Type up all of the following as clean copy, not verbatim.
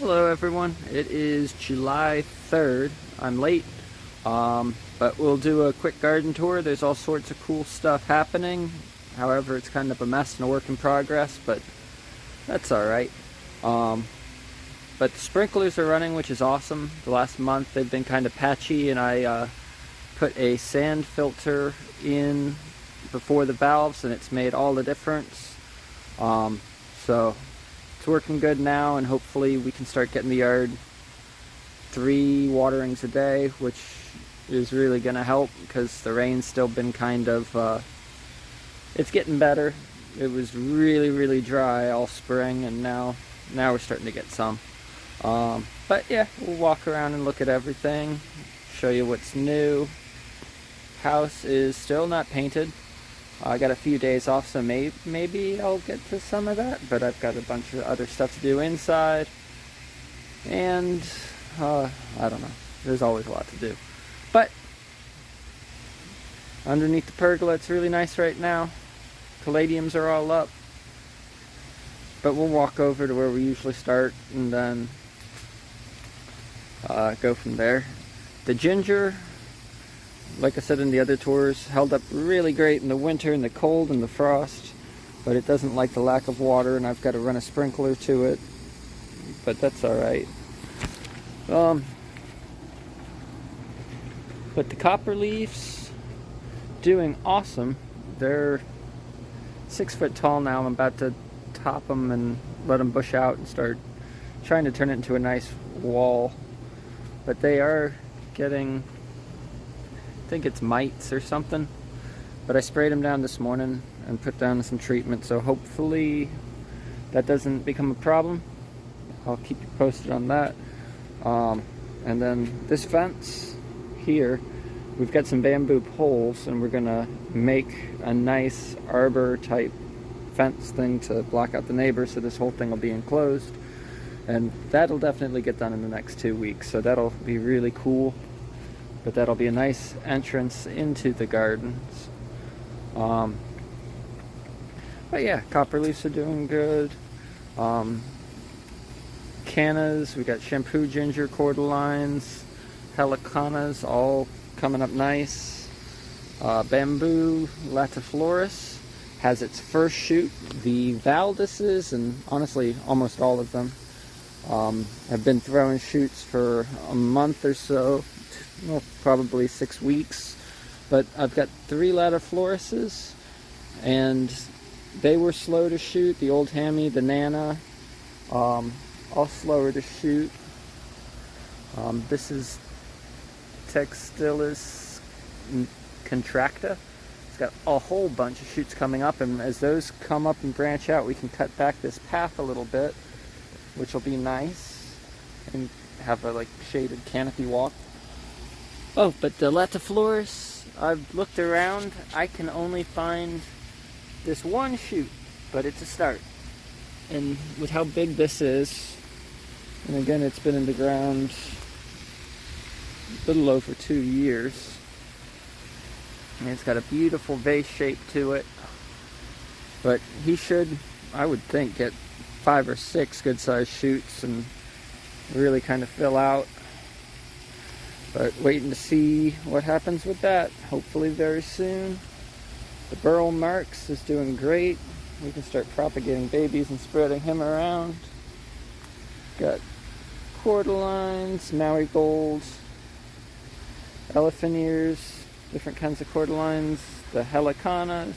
Hello everyone, it is July 3rd. I'm late, but we'll do a quick garden tour. There's all sorts of cool stuff happening. However, it's kind of a mess and a work in progress, but that's alright. But the sprinklers are running, which is awesome. The last month they've been kind of patchy, and I put a sand filter in before the valves, and it's made all the difference. So it's working good now, and hopefully we can start getting the yard 3 waterings a day, which is really going to help because the rain's still been kind of, it's getting better. It was really dry all spring, and now we're starting to get some. But yeah, we'll walk around and look at everything, show you what's new. House is still not painted. I got a few days off, so maybe I'll get to some of that, but I've got a bunch of other stuff to do inside, and I don't know, there's always a lot to do. But underneath the pergola, it's really nice right now. Caladiums are all up, but we'll walk over to where we usually start and then go from there. The ginger, like I said in the other tours, held up really great in the winter and the cold and the frost, but it doesn't like the lack of water, and I've got to run a sprinkler to it, but that's alright. But the copper leaves, doing awesome. They're 6 foot tall now. I'm about to top them and let them bush out and start trying to turn it into a nice wall, but they are getting, I think it's mites or something, but I sprayed them down this morning and put down some treatment, so hopefully that doesn't become a problem. I'll keep you posted on that. And then this fence here, we've got some bamboo poles, and we're gonna make a nice arbor type fence thing to block out the neighbors, so this whole thing will be enclosed, and that'll definitely get done in the next 2 weeks, so that'll be really cool. But that'll be a nice entrance into the gardens. But yeah, copper leaves are doing good. Cannas, we got shampoo ginger, cordylines, helicanas, all coming up nice. Bamboo latifloris has its first shoot. The valdises, and honestly almost all of them, have been throwing shoots for a month or so. Well, probably 6 weeks, but I've got 3 latiflorises, and they were slow to shoot. The old hammy, the nana, all slower to shoot. This is Textilis contracta. It's got a whole bunch of shoots coming up, and as those come up and branch out, we can cut back this path a little bit, which will be nice, and have a like shaded canopy walk. Oh, but the latifloris, I've looked around, I can only find this one shoot, but it's a start. And with how big this is, and again it's been in the ground a little over 2 years, and it's got a beautiful vase shape to it, but he should, I would think, get 5 or 6 good sized shoots and really kind of fill out. But waiting to see what happens with that, hopefully very soon. The burl marks is doing great. We can start propagating babies and spreading him around. Got cordylines, marigolds, elephant ears, different kinds of cordylines, the helicanas,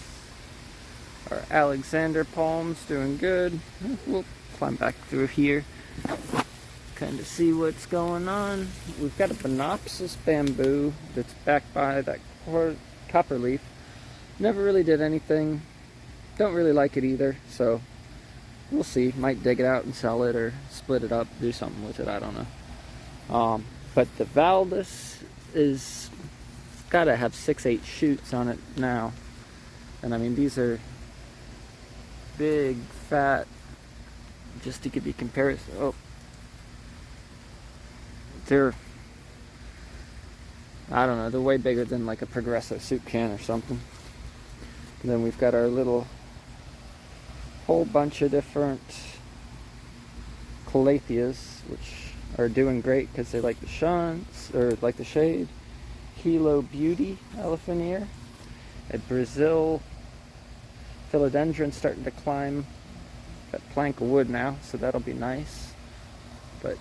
our Alexander palms doing good. We'll climb back through here, kind of see what's going on. We've got a Bonopsis bamboo that's backed by that copper leaf. Never really did anything. Don't really like it either, so we'll see. Might dig it out and sell it, or split it up, do something with it, I don't know. But the Valdis is gotta have 6-8 shoots on it now. And I mean, these are big, fat, just to give you comparison. Oh, they're, I don't know, they're way bigger than like a Progresso soup can or something. And then we've got our little whole bunch of different calatheas, which are doing great because they like the shunts, or like the shade. Kilo Beauty elephant ear. A Brazil philodendron starting to climb that plank of wood now, so that'll be nice. But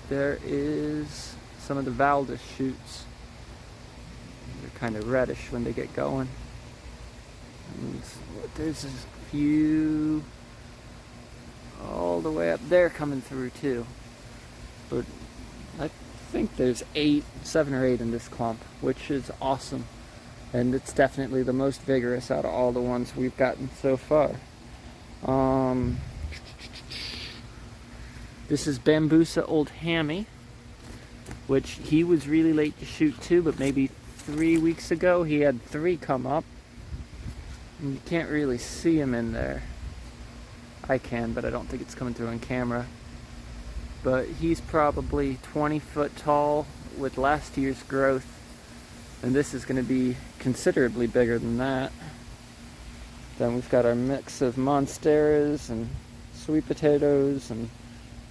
there is some of the Valdis shoots. They're kind of reddish when they get going. And there's a few all the way up there coming through too. But I think there's 7 or 8 in this clump, which is awesome. And it's definitely the most vigorous out of all the ones we've gotten so far. This is Bambusa Old Hammy, which he was really late to shoot too, but maybe 3 weeks ago he had 3 come up. And you can't really see him in there. I can, but I don't think it's coming through on camera. But he's probably 20 foot tall with last year's growth. And this is going to be considerably bigger than that. Then we've got our mix of monsteras and sweet potatoes and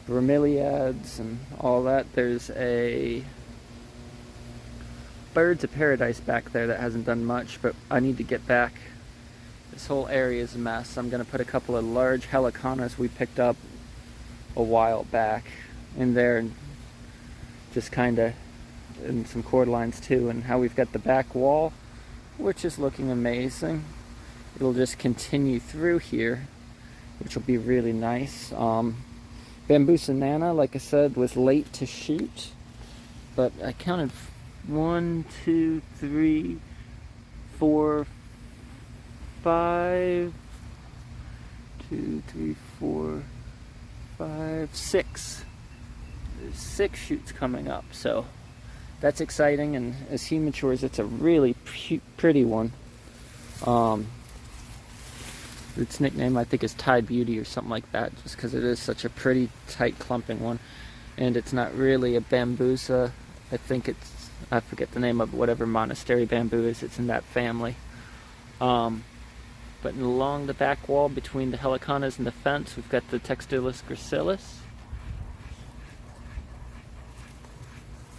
bromeliads and all that. There's a Birds of Paradise back there that hasn't done much, but I need to get back. This whole area is a mess. I'm going to put a couple of large heliconas we picked up a while back in there, and just kind of, and some cordlines too, and how we've got the back wall, which is looking amazing. It'll just continue through here, which will be really nice. Bambusa Nana, like I said, was late to shoot, but I counted 1, 2, 3, 4, 5, 2, 3, 4, 5, 6. There's 6 shoots coming up, so that's exciting. And as he matures, it's a really pretty one. Its nickname, I think, is Thai Beauty or something like that, just because it is such a pretty tight clumping one. And it's not really a bambusa. I think it's, I forget the name of whatever monastery bamboo is. It's in that family. But along the back wall between the heliconas and the fence, we've got the Textilis gracilis.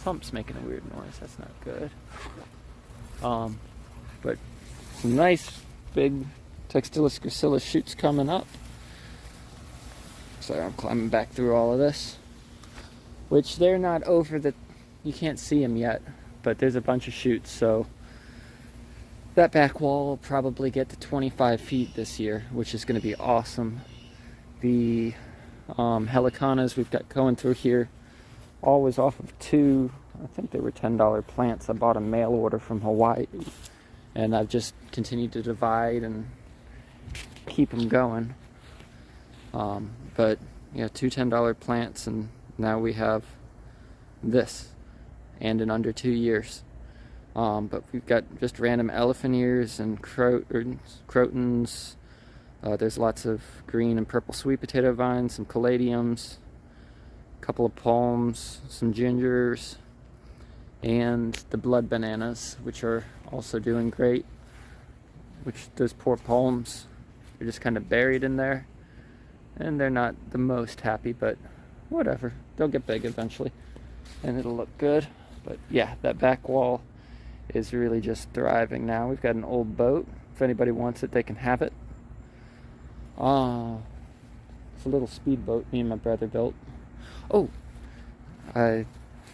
Pump's making a weird noise. That's not good. But some nice big Textilis gracilis shoots coming up. Sorry, I'm climbing back through all of this. Which they're not over the... You can't see them yet, but there's a bunch of shoots, so... That back wall will probably get to 25 feet this year, which is going to be awesome. The heliconas we've got going through here, all was off of 2, I think they were $10 plants. I bought a mail order from Hawaii, and I've just continued to divide and keep them going. But yeah, 2 $10 plants, and now we have this, and in under 2 years. But we've got just random elephant ears and crotons. There's lots of green and purple sweet potato vines, some caladiums, a couple of palms, some gingers, and the blood bananas, which are also doing great. Which, those poor palms, they're just kind of buried in there, and they're not the most happy, but whatever. They'll get big eventually, and it'll look good. But yeah, that back wall is really just thriving now. We've got an old boat. If anybody wants it, they can have it. It's a little speedboat me and my brother built. Oh, I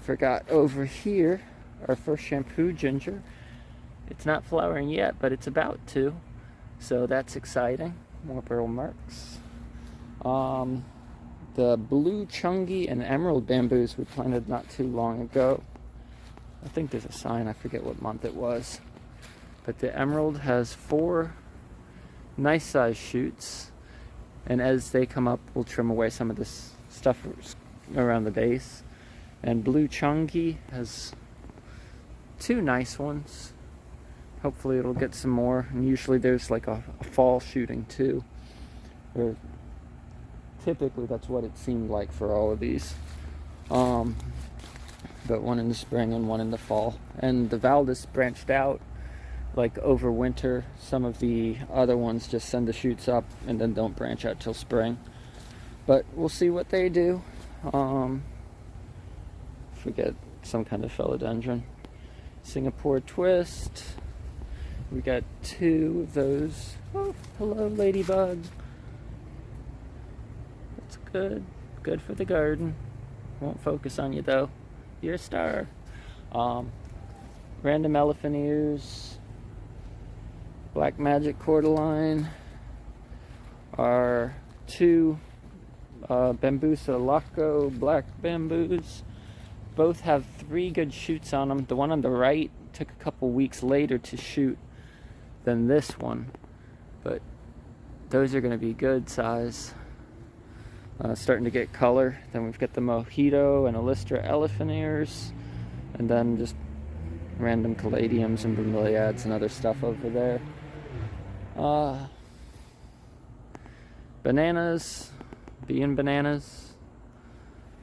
forgot, over here, our first shampoo ginger. It's not flowering yet, but it's about to. So that's exciting. More pearl marks. The blue chungi and emerald bamboos we planted not too long ago. I think there's a sign, I forget what month it was. But the emerald has 4 nice sized shoots, and as they come up, we'll trim away some of this stuff around the base. And blue chungi has 2 nice ones. Hopefully it'll get some more, and usually there's like a fall shooting too. Or typically that's what it seemed like for all of these. But one in the spring and one in the fall. And the Valdis branched out like over winter. Some of the other ones just send the shoots up and then don't branch out till spring. But we'll see what they do. Forget some kind of philodendron. Singapore twist. We got 2 of those. Oh, hello, ladybug. That's good. Good for the garden. Won't focus on you though. You're a star. Random elephant ears. Black magic cordyline. Our 2 Bambusa Laco black bamboos. Both have 3 good shoots on them. The one on the right took a couple weeks later to shoot than this one, but those are going to be good size. Starting to get color. Then we've got the Mojito and Alistra elephant ears, and then just random caladiums and bromeliads and other stuff over there. Bananas, being bananas,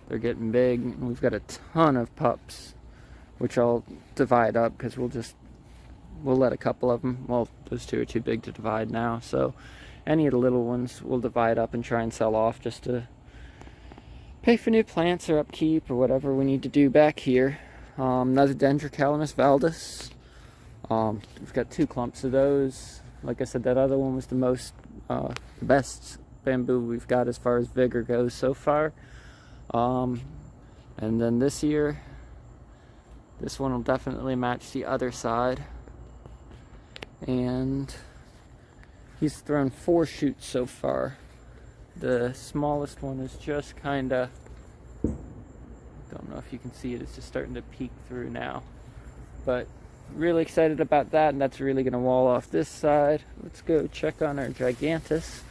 they're getting big, and we've got a ton of pups, which I'll divide up because we'll let a couple of them. Well, those 2 are too big to divide now, so any of the little ones we'll divide up and try and sell off just to pay for new plants or upkeep or whatever we need to do back here. Another Dendrocalamus valdes. We've got 2 clumps of those. Like I said, that other one was the best bamboo we've got as far as vigor goes so far. And then this year, this one will definitely match the other side. And he's thrown 4 shoots so far. The smallest one is just kinda, don't know if you can see it, it's just starting to peek through now. But really excited about that, and that's really gonna wall off this side. Let's go check on our gigantus.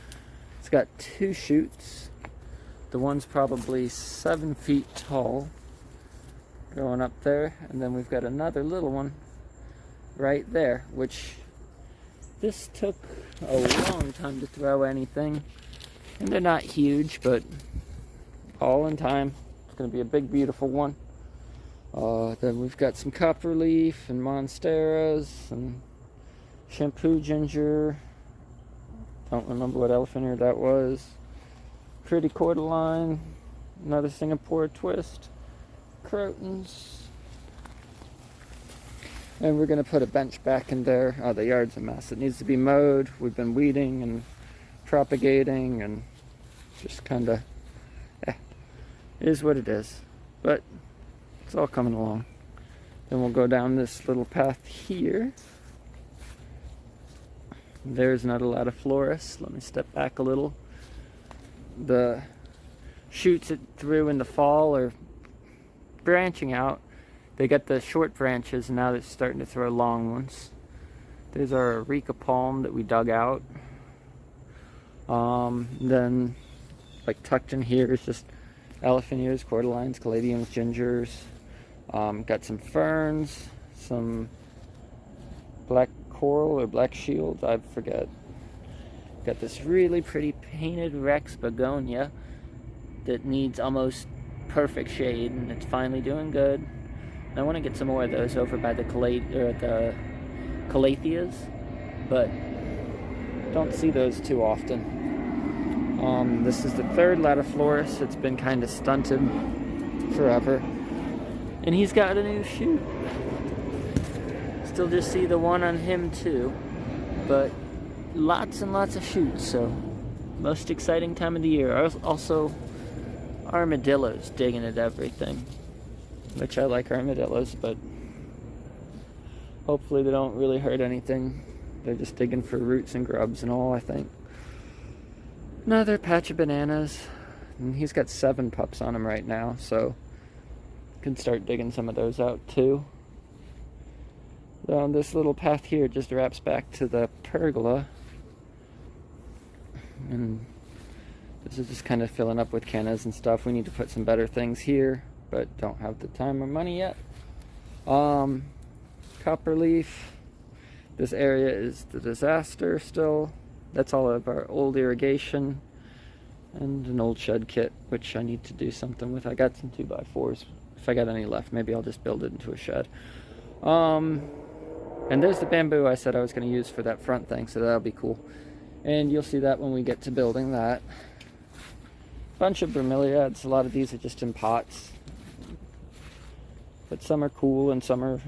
It's got 2 shoots. The one's probably 7 feet tall, going up there, and then we've got another little one right there, which this took a long time to throw anything, and they're not huge, but all in time. It's going to be a big, beautiful one. Then we've got some copperleaf and monsteras and shampoo ginger. Don't remember what elephant ear that was. Pretty cordyline. Another Singapore twist. Crotons. And we're going to put a bench back in there. Oh, the yard's a mess. It needs to be mowed. We've been weeding and propagating and just kind of, it is what it is. But it's all coming along. Then we'll go down this little path here. There's not a lot of florist. Let me step back a little. The shoots it threw in the fall are branching out. They got the short branches, and now they're starting to throw long ones. There's our Areca palm that we dug out. Then, like tucked in here is just elephant ears, cordylines, caladiums, gingers. Got some ferns, some black coral or black shield, I forget. Got this really pretty painted Rex begonia that needs almost perfect shade, and it's finally doing good. I want to get some more of those over by the calatheas, but don't see those too often. This is the 3rd Latiflorus. It's been kind of stunted forever, and he's got a new shoot. Still just see the one on him too, but lots and lots of shoots. So most exciting time of the year. Also, armadillos digging at everything, which I like armadillos, but hopefully they don't really hurt anything. They're just digging for roots and grubs and all, I think. Another patch of bananas, and he's got 7 pups on him right now, so can start digging some of those out too. This little path here just wraps back to the pergola, and this is just kind of filling up with cannas and stuff. We need to put some better things here, but don't have the time or money yet. Copperleaf. This area is the disaster still. That's all of our old irrigation and an old shed kit, which I need to do something with. I got some 2x4s. If I got any left, maybe I'll just build it into a shed. And there's the bamboo I said I was going to use for that front thing, so that'll be cool. And you'll see that when we get to building that. bunch of bromeliads. A lot of these are just in pots. But some are cool and some are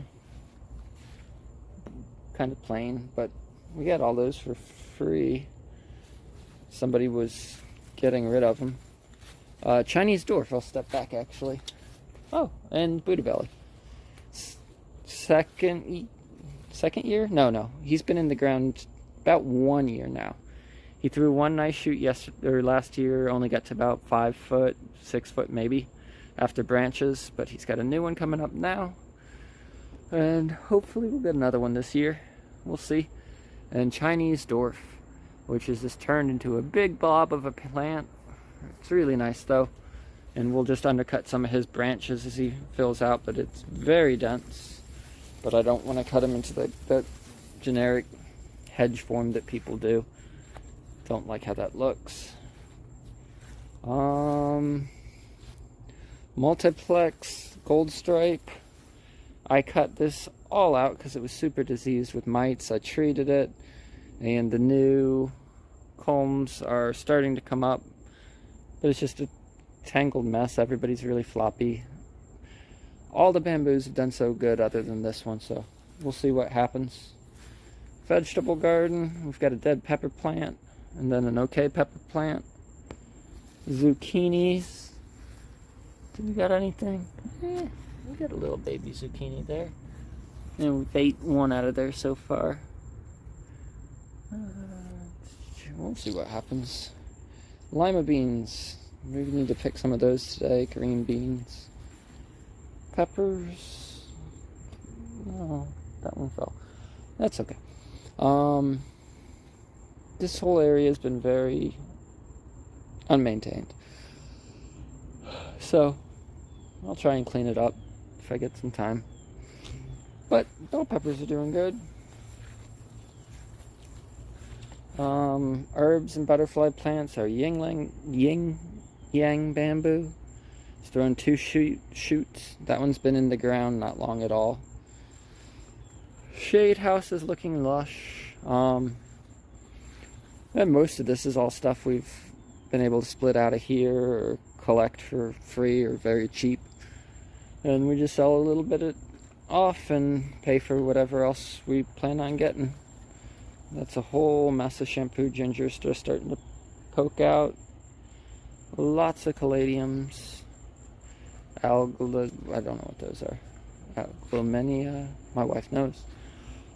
kind of plain. But we got all those for free. Somebody was getting rid of them. Chinese dwarf, I'll step back actually. Oh, and Buddha belly. Second year? No. He's been in the ground about 1 year now. He threw one nice shoot last year, only got to about 5 foot, 6 foot maybe, after branches, but he's got a new one coming up now. And hopefully we'll get another one this year. We'll see. And Chinese dwarf, which is just turned into a big blob of a plant. It's really nice though. And we'll just undercut some of his branches as he fills out, but it's very dense. But I don't want to cut him into the generic hedge form that people do. Don't like how that looks. Multiplex gold stripe. I cut this all out because it was super diseased with mites. I treated it, and the new culms are starting to come up, but it's just a tangled mess. Everybody's really floppy. All the bamboos have done so good other than this one, so we'll see what happens. Vegetable garden, we've got a dead pepper plant, and then an okay pepper plant. Zucchinis. Do we got anything? We got a little baby zucchini there. And we've ate one out of there so far. We'll see what happens. Lima beans. Maybe we need to pick some of those today. Green beans. Peppers. Oh, that one fell. That's okay. This whole area has been very unmaintained. So, I'll try and clean it up if I get some time. But bell peppers are doing good. Herbs and butterfly plants are yin yang bamboo. It's thrown 2 shoots. That one's been in the ground not long at all. Shade house is looking lush. And most of this is all stuff we've been able to split out of here or collect for free or very cheap. And we just sell a little bit off and pay for whatever else we plan on getting. That's a whole mess of shampoo ginger just starting to poke out. Lots of caladiums. I don't know what those are. Alglomenia, my wife knows.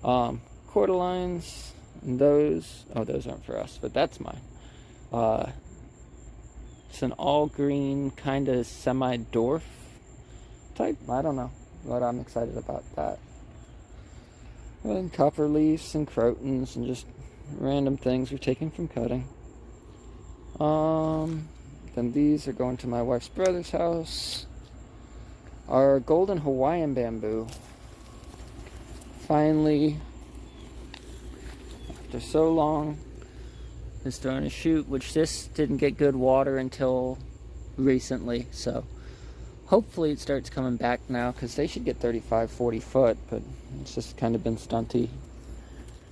Cordyline, and those aren't for us, but that's mine. It's an all green kind of semi-dwarf type. I don't know, but I'm excited about that. And copper leaves and crotons and just random things we're taking from cutting. Then these are going to my wife's brother's house. Our golden Hawaiian bamboo finally, after so long, is starting to shoot, which this didn't get good water until recently, so hopefully it starts coming back now, because they should get 35, 40 foot, but it's just kind of been stunty.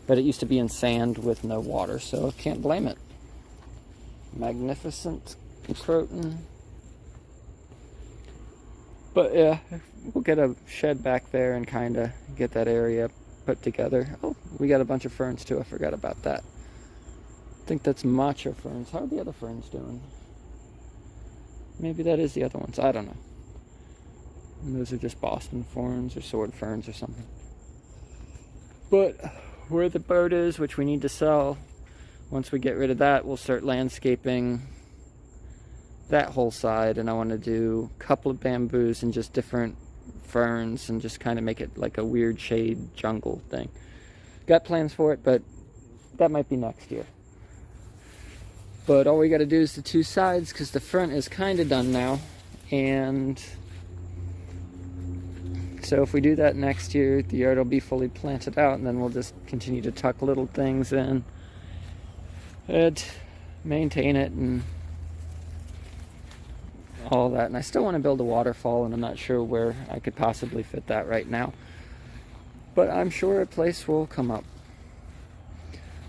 But it used to be in sand with no water, so can't blame it. Magnificent croton. But yeah, we'll get a shed back there and kind of get that area put together. Oh, we got a bunch of ferns too, I forgot about that. I think that's macho ferns. How are the other ferns doing? Maybe that is the other ones, I don't know. And those are just Boston ferns or sword ferns or something. But where the boat is, which we need to sell, once we get rid of that, we'll start landscaping that whole side. And I want to do a couple of bamboos and just different ferns and just kind of make it like a weird shade jungle thing. Got plans for it, but that might be next year. But all we got to do is the 2 sides, because the front is kind of done now. And so if we do that next year, the yard will be fully planted out, and then we'll just continue to tuck little things in and maintain it and all that. And I still want to build a waterfall, and I'm not sure where I could possibly fit that right now. But I'm sure a place will come up.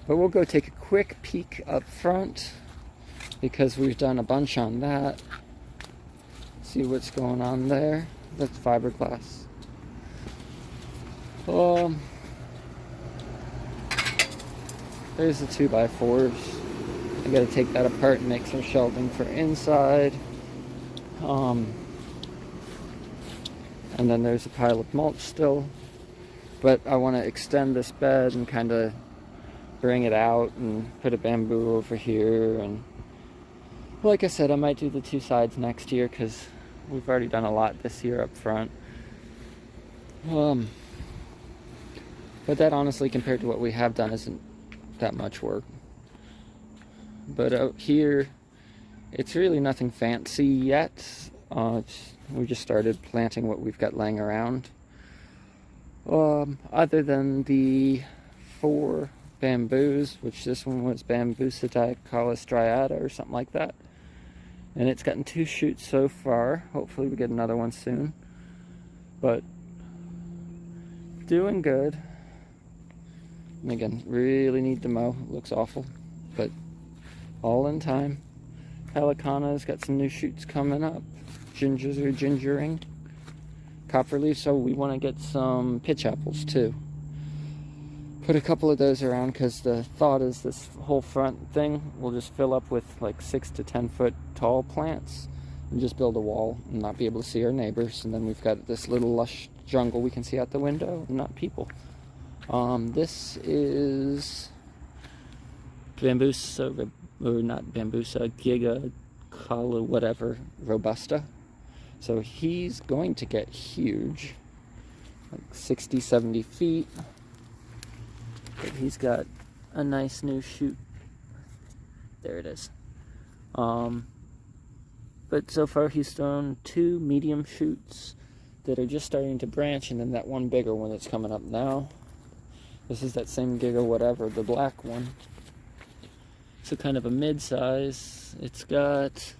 But we'll go take a quick peek up front because we've done a bunch on that. See what's going on there. That's fiberglass. There's the 2x4s. I gotta take that apart and make some shelving for inside. And then there's a pile of mulch still. But I want to extend this bed and kind of bring it out and put a bamboo over here. And like I said, I might do the two sides next year because we've already done a lot this year up front. But that honestly, compared to what we have done, isn't that much work. But out here, it's really nothing fancy yet. We just started planting what we've got laying around. Other than the 4 bamboos, which this one was Bambusa diacalis striata or something like that. And it's gotten 2 shoots so far. Hopefully we get another one soon. But doing good. And again, really need to mow. It looks awful, but all in time. Pelicana's got some new shoots coming up. Gingers are gingering. Copperleaf, so we want to get some pitch apples too. Put a couple of those around because the thought is this whole front thing will just fill up with like 6 to 10 foot tall plants and just build a wall and not be able to see our neighbors. And then we've got this little lush jungle we can see out the window and not people. This is Bambusa, or not Bambusa, Giga, Kala, whatever, Robusta. So he's going to get huge, like 60, 70 feet. But he's got a nice new shoot. There it is. But so far he's thrown 2 medium shoots that are just starting to branch, and then that one bigger one that's coming up now. This is that same Giga whatever, the black one. So kind of a mid-size. It's got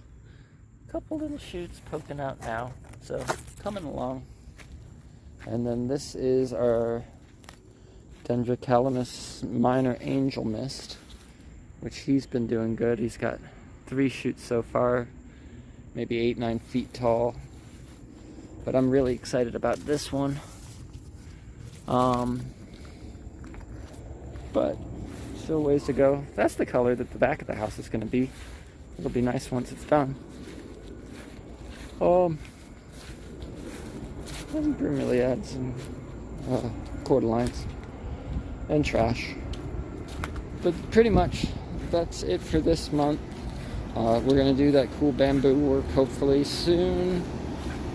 a couple little shoots poking out now, so coming along. And then this is our Dendrocalamus minor angel mist, which he's been doing good. He's got 3 shoots so far, maybe 8-9 feet tall. But I'm really excited about this one. But still ways to go. That's the color that the back of the house is going to be. It'll be nice once it's done. And bromeliads and cordylines and trash. But pretty much that's it for this month. We're going to do that cool bamboo work hopefully soon.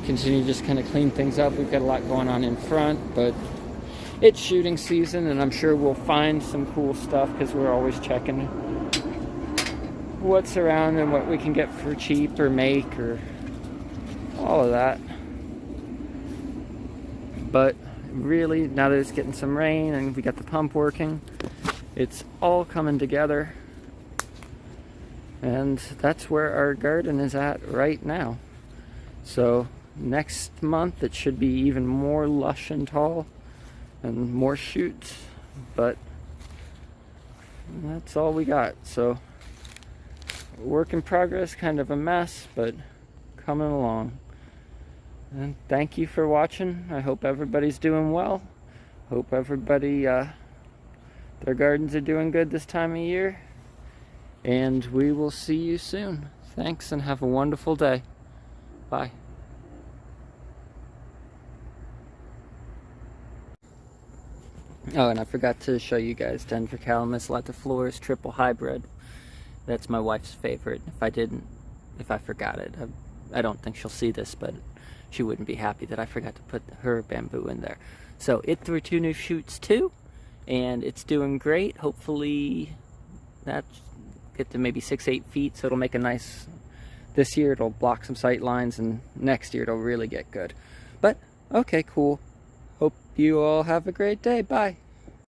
Continue to just kind of clean things up. We've got a lot going on in front, but it's shooting season, and I'm sure we'll find some cool stuff because we're always checking what's around and what we can get for cheap or make or all of that. But really, now that it's getting some rain and we got the pump working, it's all coming together. And that's where our garden is at right now. So next month it should be even more lush and tall and more shoots, but that's all we got. So work in progress, kind of a mess, but coming along. And thank you for watching. I hope everybody's doing well. Hope everybody their gardens are doing good this time of year, and we will see you soon. Thanks, and have a wonderful day. Bye. Oh, and I forgot to show you guys Dendrocalamus latiflorus triple hybrid. That's my wife's favorite. If I forgot it, I don't think she'll see this, but she wouldn't be happy that I forgot to put her bamboo in there. So it threw 2 new shoots too, and it's doing great. Hopefully that's get to maybe 6-8 feet, so it'll make a nice, this year it'll block some sight lines, and next year it'll really get good. But okay, cool. Hope you all have a great day. Bye.